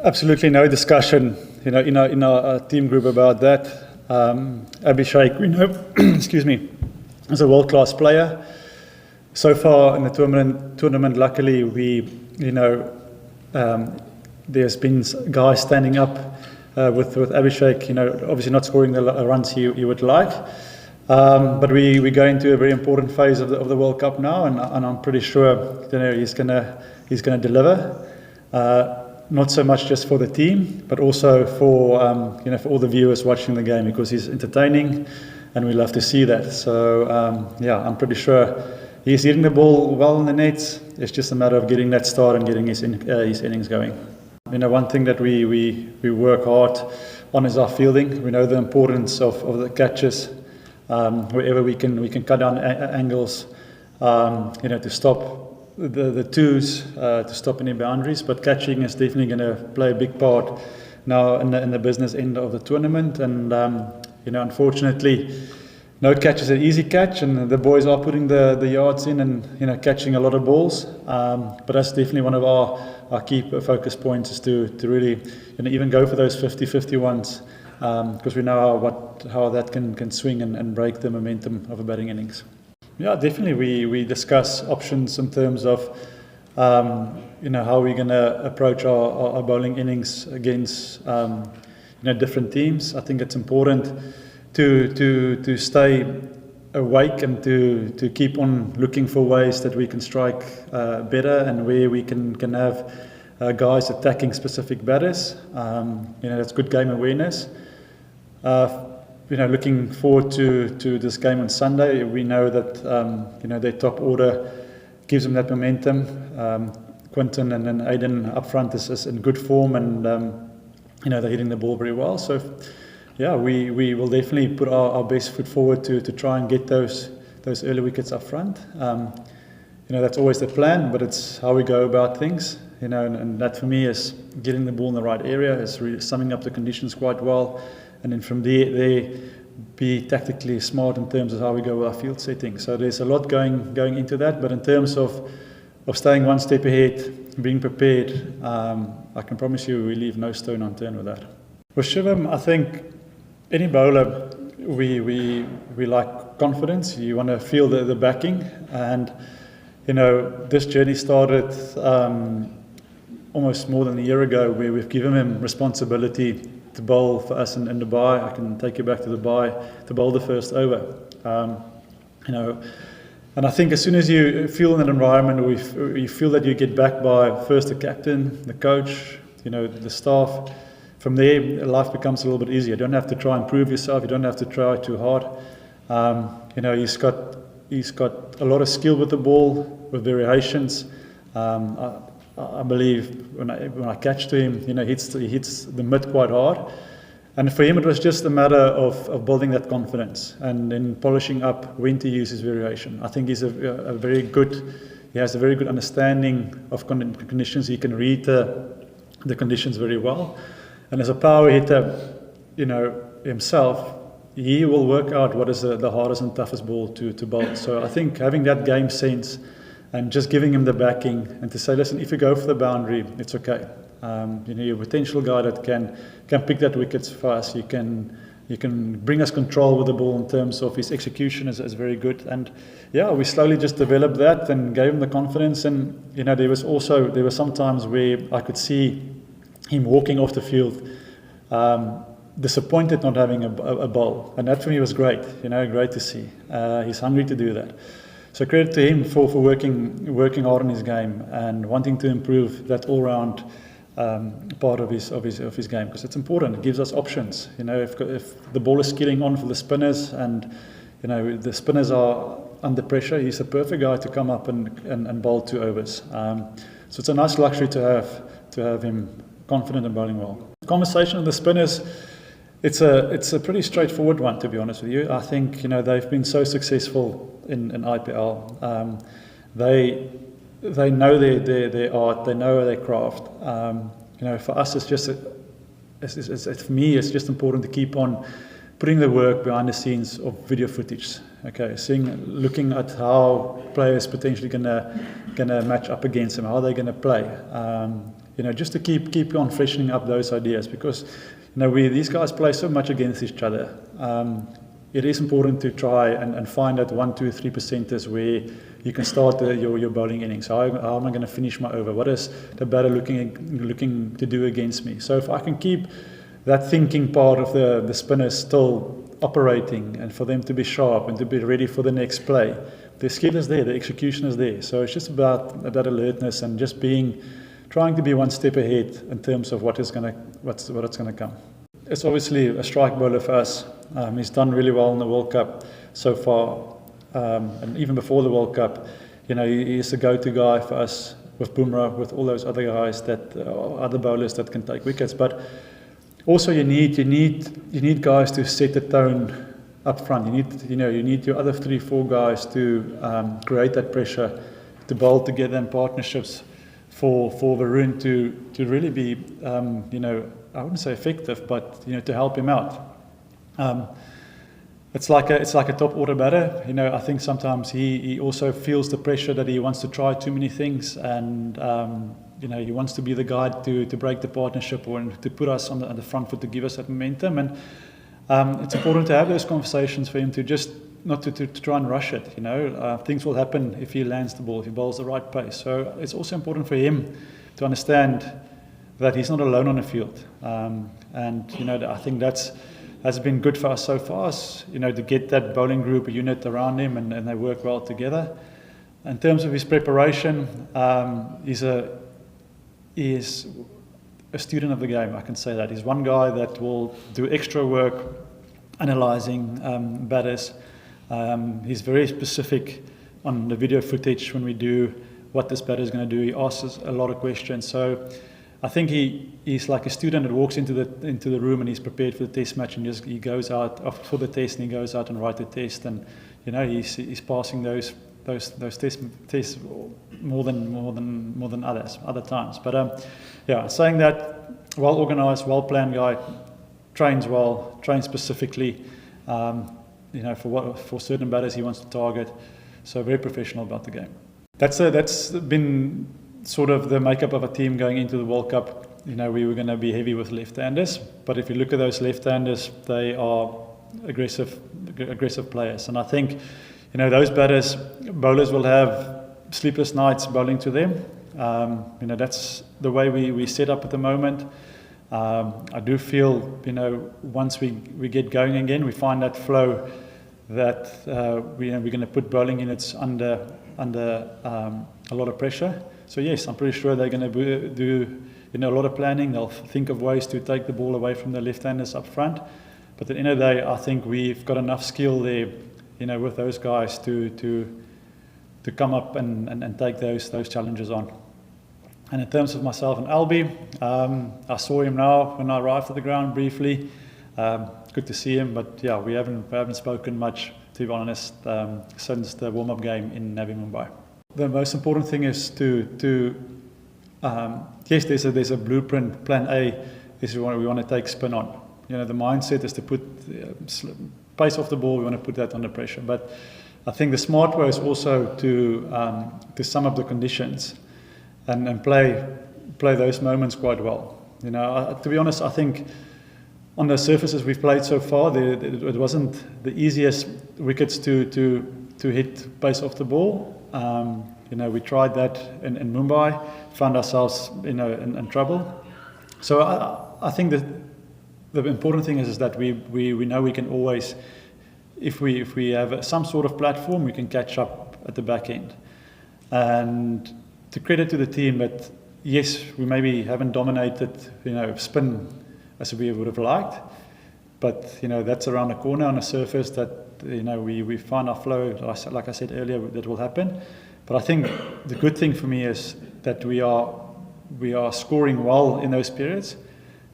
Absolutely no discussion, in our team group about that. Abhishek, we know, excuse me, is a world-class player. So far in the tournament, luckily, there's been guys standing up with Abhishek, obviously not scoring the runs he would like. But we go into a very important phase of the World Cup now, and I'm pretty sure he's gonna deliver. Not so much just for the team, but also for for all the viewers watching the game, because he's entertaining, and we love to see that. So I'm pretty sure he's hitting the ball well in the nets. It's just a matter of getting that start and getting his innings going. One thing that we work hard on is our fielding. We know the importance of the catches. Wherever we can cut down angles, to stop the twos, to stop any boundaries. But catching is definitely going to play a big part now in the business end of the tournament. And unfortunately, no catch is an easy catch, and the boys are putting the yards in and catching a lot of balls. But that's definitely one of our key focus points, is to really even go for those 50-50 ones. Because we know how that can swing and break the momentum of a batting innings. Yeah, definitely. We discuss options in terms of how we're going to approach our bowling innings against different teams. I think it's important to stay awake and to keep on looking for ways that we can strike better, and where we can have guys attacking specific batters. That's good game awareness. Looking forward to this game on Sunday. We know that their top order gives them that momentum. Quinton and then Aiden up front is in good form, and they're hitting the ball very well. So we will definitely put our best foot forward to try and get those early wickets up front. That's always the plan, but it's how we go about things. And that for me is getting the ball in the right area, is really summing up the conditions quite well. And then from there be tactically smart in terms of how we go with our field setting. So there's a lot going into that. But in terms of staying one step ahead, being prepared, I can promise you we leave no stone unturned with that. With Shivam, I think any bowler, we like confidence. You want to feel the backing. And, this journey started almost more than a year ago, where we've given him responsibility to bowl for us in Dubai. I can take you back to Dubai to bowl the first over. And I think as soon as you feel in that environment, or you feel that you get backed by first the captain, the coach, the staff, from there life becomes a little bit easier. You don't have to try and prove yourself. You don't have to try too hard. He's got a lot of skill with the ball, with variations. I believe when I catch to him, he hits the mid quite hard. And for him, it was just a matter of building that confidence and then polishing up when to use his variation. I think he's he has a very good understanding of conditions. He can read the conditions very well. And as a power hitter, himself, he will work out what is the hardest and toughest ball to bowl. So I think having that game sense and just giving him the backing, and to say, listen, if you go for the boundary, it's okay. You're a potential guy that can pick that wickets for us. You can bring us control with the ball in terms of his execution is very good. And we slowly just developed that and gave him the confidence. And there were some times where I could see him walking off the field, disappointed not having a bowl, and that for me was great. Great to see. He's hungry to do that. So credit to him for working hard on his game and wanting to improve that all-round part of his game, because it's important. It gives us options. If the ball is skidding on for the spinners, and the spinners are under pressure, he's the perfect guy to come up and bowl 2 overs. So it's a nice luxury to have him confident and bowling well. The conversation with the spinners, it's a pretty straightforward one, to be honest with you. I think they've been so successful in IPL. They know their art, they know their craft. For us, it's just for me, it's just important to putting the work behind the scenes of video footage. Okay, looking at how players potentially gonna match up against them, how they're gonna play. Just to keep on freshening up those ideas, because these guys play so much against each other. It is important to try and find that 1, 2, 3% where you can start your bowling innings. How am I going to finish my over? What is the batter looking to do against me? So if I can keep that thinking part of the spinners still operating, and for them to be sharp and to be ready for the next play, the skill is there, the execution is there. So it's just about that alertness and just trying to be one step ahead in terms of what's going to come. It's obviously a strike bowler for us. He's done really well in the World Cup so far, and even before the World Cup, he is the go-to guy for us with Bumrah, with all those other guys other bowlers that can take wickets. But also you need guys to set the tone up front. You need your other 3-4 guys to create that pressure, to bowl together in partnerships for Varun to really be I wouldn't say effective, but to help him out. It's like a top order batter. I think sometimes he also feels the pressure that he wants to try too many things, and he wants to be the guy to break the partnership or to put us on the front foot, to give us that momentum. And it's important to have those conversations for him, to just not to try and rush it. Things will happen if he lands the ball, if he bowls the right pace. So it's also important for him to understand that he's not alone on the field, and I think has been good for us so far, to get that bowling group, a unit around him, and they work well together. In terms of his preparation, he's a student of the game, I can say that. He's one guy that will do extra work analysing batters. He's very specific on the video footage when we do what this batter is going to do. He asks us a lot of questions. So I think he's like a student that walks into the room and he's prepared for the test match, and he goes out for the test, and he goes out and writes the test, and he's passing those tests more than other times. But saying that, well organised, well planned guy, trains well, trains specifically, for certain batters he wants to target. So very professional about the game. That's been sort of the makeup of a team going into the World Cup. We were going to be heavy with left-handers, but if you look at those left-handers, they are aggressive players, and I think those bowlers will have sleepless nights bowling to them. That's the way we set up at the moment. I do feel once we get going again, we find that flow that we're going to put bowling units under a lot of pressure. So yes, I'm pretty sure they're going to do a lot of planning. They'll think of ways to take the ball away from the left-handers up front. But at the end of the day, I think we've got enough skill there, with those guys to come up and take those challenges on. And in terms of myself and Albie, I saw him now when I arrived at the ground briefly. Good to see him, but yeah, we haven't spoken much, to be honest, since the warm-up game in Navi Mumbai. The most important thing is yes, there's a blueprint. Plan A is we want to take spin on. The mindset is to put pace off the ball. We want to put that under pressure. But I think the smart way is also to sum up the conditions and play those moments quite well. To be honest, I think on the surfaces we've played so far, it wasn't the easiest wickets to hit pace off the ball. We tried that in Mumbai, found ourselves in trouble. So I think that the important thing is that we know we can always, if we have some sort of platform, we can catch up at the back end. And to credit to the team that yes, we maybe haven't dominated spin as we would have liked, but that's around the corner on a surface that we find our flow, like I said earlier, that will happen. But I think the good thing for me is that we are scoring well in those periods,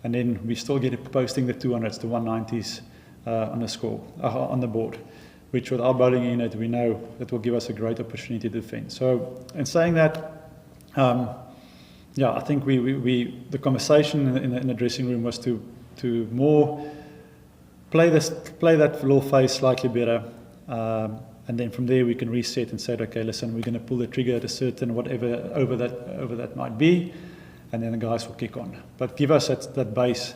and then we still get posting the 200s, the 190s on the score, on the board, which with our bowling unit we know that will give us a great opportunity to defend. So in saying that, I think the conversation in the dressing room was to more play that little phase slightly better, and then from there we can reset and say, okay, listen, we're going to pull the trigger at a certain whatever over that might be, and then the guys will kick on. But give us that base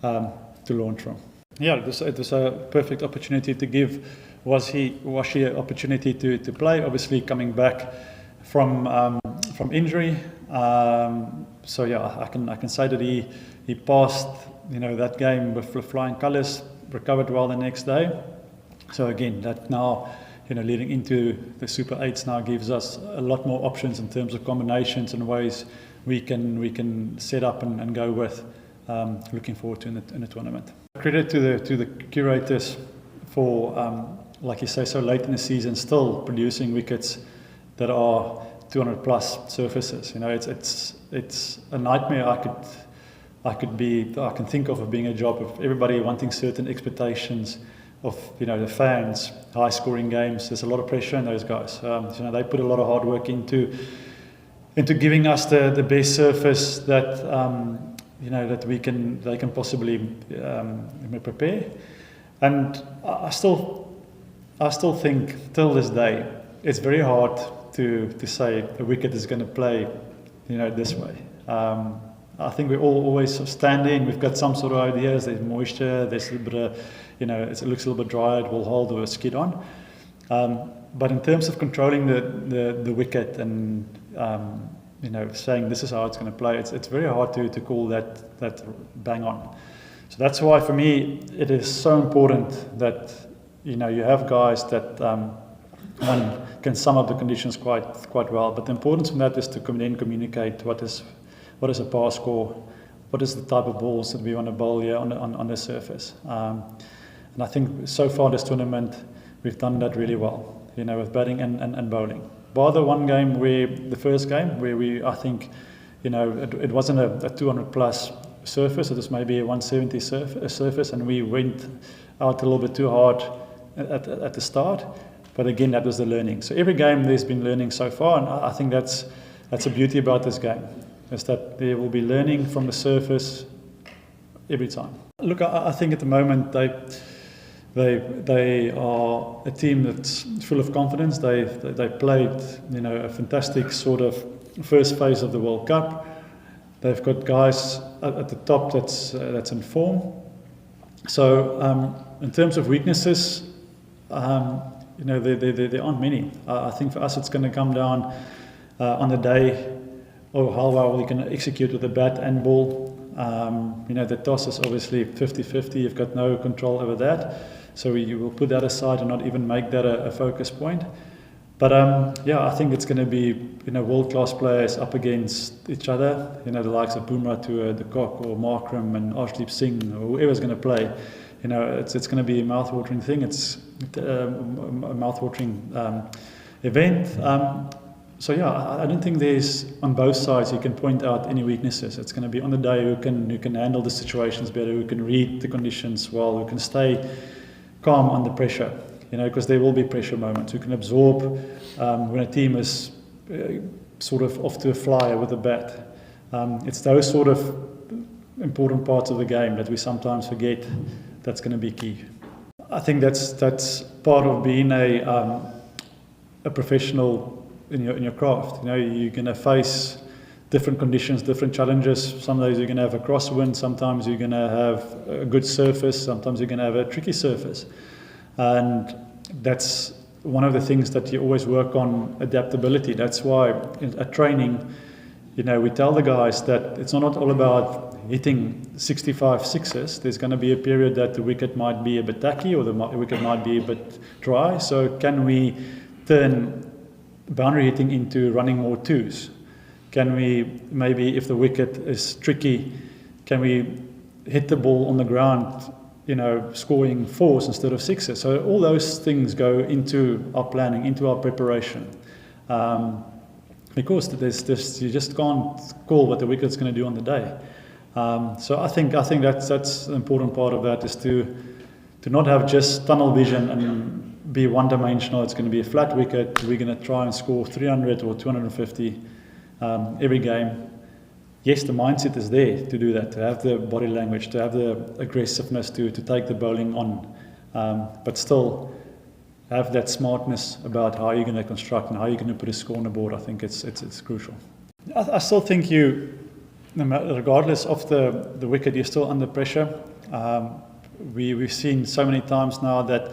to launch from. Yeah, it was a perfect opportunity to give Washi an opportunity to play. Obviously coming back from injury, so yeah, I can say that he passed that game with flying colours, recovered well the next day. So again, that now leading into the Super 8s now gives us a lot more options in terms of combinations and ways we can set up and go with. Looking forward to in the tournament. Credit to the curators for, like you say, so late in the season still producing wickets that are 200 plus surfaces. It's a nightmare I can think of being a job of everybody wanting certain expectations of the fans, high scoring games. There's a lot of pressure on those guys. They put a lot of hard work into giving us the best surface that that they can possibly prepare. And I still think till this day it's very hard to say a wicket is going to play this way. I think we all always standing. We've got some sort of ideas. There's moisture. There's a little bit of, it looks a little bit dry. It will hold or skid on. But in terms of controlling the wicket and saying this is how it's going to play, it's very hard to call that bang on. So that's why for me it is so important that you have guys that one can sum up the conditions quite well. But the importance of that is to then communicate what is a pass score, what is the type of balls that we want to bowl here on the surface. And I think so far this tournament we've done that really well, with batting and bowling. Bar the one game the first game where I think, it wasn't a 200 plus surface, it was maybe a 170 surface, and we went out a little bit too hard at the start. But again, that was the learning. So every game there's been learning so far, and I think that's the beauty about this game, is that there will be learning from the surface every time. Look, I think at the moment they are a team that's full of confidence. They played a fantastic sort of first phase of the World Cup. They've got guys at the top that's in form. So in terms of weaknesses, there aren't many. I think for us it's going to come down on the day of how well we can execute with the bat and ball. The toss is obviously 50-50. You've got no control over that. So you will put that aside and not even make that a focus point. But I think it's going to be world-class players up against each other. The likes of Bumrah to De Kock or Markram and Arshdeep Singh or whoever's going to play. It's going to be a mouth-watering thing. It's a mouth-watering event. So I don't think there's on both sides you can point out any weaknesses. It's going to be on the day who can handle the situations better, who can read the conditions well, who can stay calm under pressure. Because there will be pressure moments. Who can absorb when a team is sort of off to a flyer with a bat. It's those sort of important parts of the game that we sometimes forget. That's going to be key. I think that's part of being a professional in your craft. You're going to face different conditions, different challenges. Some days you're going to have a crosswind, sometimes you're going to have a good surface, sometimes you're going to have a tricky surface. And that's one of the things that you always work on, adaptability. That's why at training, we tell the guys that it's not all about hitting 65 sixes. There's going to be a period that the wicket might be a bit tacky or the wicket might be a bit dry. So can we turn boundary hitting into running more twos? Can we maybe, if the wicket is tricky, can we hit the ball on the ground, scoring fours instead of sixes? So all those things go into our planning, into our preparation. Because you just can't call what the wicket's going to do on the day. So I think that's an important part of that, is to not have just tunnel vision and be one-dimensional. It's going to be a flat wicket. We're going to try and score 300 or 250 every game. yes, the mindset is there to do that, to have the body language, to have the aggressiveness to take the bowling on, but still have that smartness about how you're going to construct and how you're going to put a score on the board. I think it's crucial. I still think regardless of the wicket, you're still under pressure. We've seen so many times now that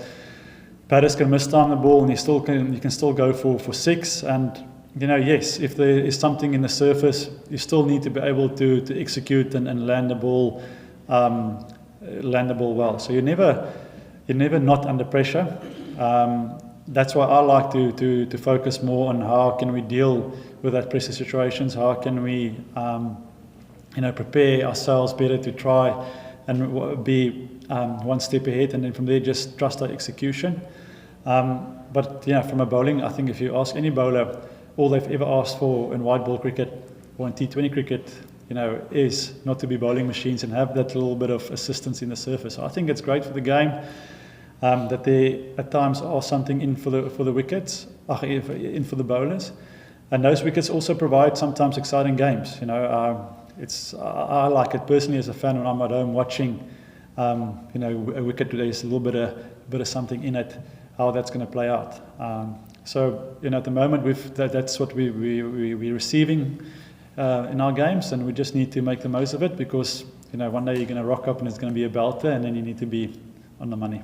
batters can mistime the ball and you can still go for six. And yes, if there is something in the surface, you still need to be able to execute and land the ball well. So you're never not under pressure. That's why I like to focus more on how can we deal with that pressure situations. How can we prepare ourselves better to try and be one step ahead, and then from there just trust our execution. But from a bowling, I think if you ask any bowler, all they've ever asked for in white ball cricket or in T20 cricket, is not to be bowling machines and have that little bit of assistance in the surface. So I think it's great for the game that there at times are something in for the wickets, in for the bowlers, and those wickets also provide sometimes exciting games. I like it personally as a fan when I'm at home watching, a wicket where there's a little bit of something in it, how that's going to play out. So at the moment that's what we're receiving in our games, and we just need to make the most of it, because one day you're going to rock up and it's going to be a belter, and then you need to be on the money.